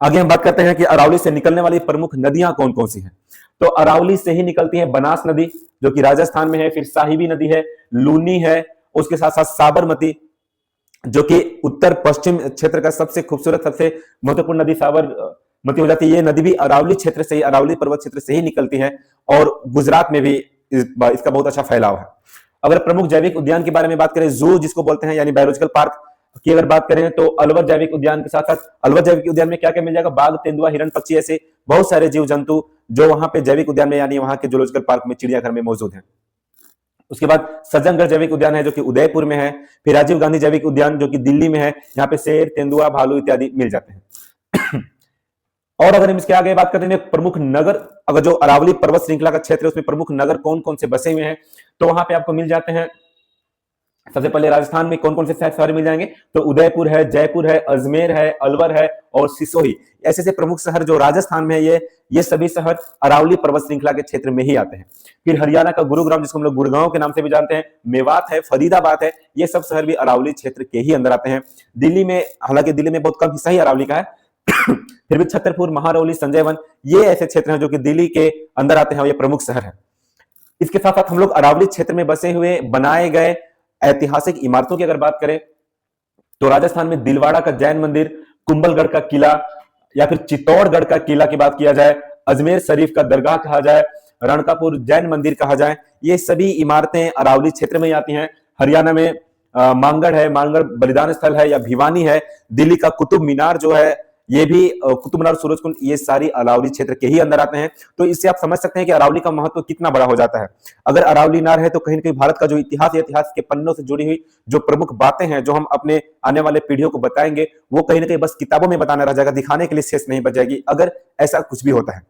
आगे हम बात करते हैं कि अरावली से निकलने वाली प्रमुख नदियां कौन कौन सी हैं। तो अरावली से ही निकलती है बनास नदी जो कि राजस्थान में है, फिर साहिबी नदी है, लूनी है, उसके साथ साथ साबरमती जो कि उत्तर पश्चिम क्षेत्र का सबसे खूबसूरत सबसे महत्वपूर्ण नदी साबरमती हो जाती है। ये नदी भी अरावली क्षेत्र से ही, अरावली पर्वत क्षेत्र से ही निकलती है और गुजरात में भी इसका बहुत अच्छा फैलाव है। अगर प्रमुख जैविक उद्यान के बारे में बात करें, जू जिसको बोलते हैं यानी बायोलॉजिकल पार्क की अगर बात करें तो अलवर जैविक उद्यान के साथ साथ अलवर जैविक उद्यान में क्या क्या मिल जाएगा, बाघ, तेंदुआ, हिरण, पक्षी, ऐसे बहुत सारे जीव जंतु जो वहां पे जैविक उद्यान में यानी वहां के जूलॉजिकल पार्क में, चिड़ियाघर में मौजूद है। उसके बाद सज्जनगढ़ जैविक उद्यान है जो कि उदयपुर में है। फिर राजीव गांधी जैविक उद्यान जो कि दिल्ली में है, यहाँ पे शेर, तेंदुआ, भालू इत्यादि मिल जाते हैं। और अगर हम इसके आगे बात करते हैं प्रमुख नगर, अगर जो अरावली पर्वत श्रृंखला का क्षेत्र है उसमें प्रमुख नगर कौन कौन से बसे हुए हैं, तो वहां पे आपको मिल जाते हैं। सबसे पहले राजस्थान में कौन कौन से शहर मिल जाएंगे, तो उदयपुर है, जयपुर है, अजमेर है, अलवर है और सिसोही, ऐसे ऐसे प्रमुख शहर जो राजस्थान में है, ये सभी शहर अरावली पर्वत श्रृंखला के क्षेत्र में ही आते हैं। फिर हरियाणा का गुरुग्राम जिसको हम लोग गुड़गांव के नाम से भी जानते हैं, मेवात है, फरीदाबाद है, ये सब शहर भी अरावली क्षेत्र के ही अंदर आते हैं। दिल्ली में, हालांकि दिल्ली में बहुत कम हिस्सा ही अरावली का है, फिर भी छतरपुर, महारौली, संजय वन, ये ऐसे क्षेत्र हैं जो कि दिल्ली के अंदर आते हैं और ये प्रमुख शहर है। इसके साथ साथ हम लोग अरावली क्षेत्र में बसे हुए बनाए गए ऐतिहासिक इमारतों की अगर बात करें तो राजस्थान में दिलवाड़ा का जैन मंदिर, कुंभलगढ़ का किला या फिर चित्तौड़गढ़ का किला की बात किया जाए, अजमेर शरीफ का दरगाह कहा जाए, रणकापुर जैन मंदिर कहा जाए, ये सभी इमारतें अरावली क्षेत्र में ही आती हैं। हरियाणा में मांगड़ है, मांगड़ बलिदान स्थल है, या भिवानी है। दिल्ली का कुतुब मीनार जो है ये भी, कुतुब मीनार, सूरजकुंड, ये सारी अरावली क्षेत्र के ही अंदर आते हैं। तो इससे आप समझ सकते हैं कि अरावली का महत्व कितना बड़ा हो जाता है। अगर अरावली ना रहे तो कहीं ना कहीं भारत का जो इतिहास है, इतिहास के पन्नों से जुड़ी हुई जो प्रमुख बातें हैं जो हम अपने आने वाले पीढ़ियों को बताएंगे, वो कहीं ना कहीं बस किताबों में बताना रह जाएगा, दिखाने के लिए शेष नहीं बच जाएगी अगर ऐसा कुछ भी होता है।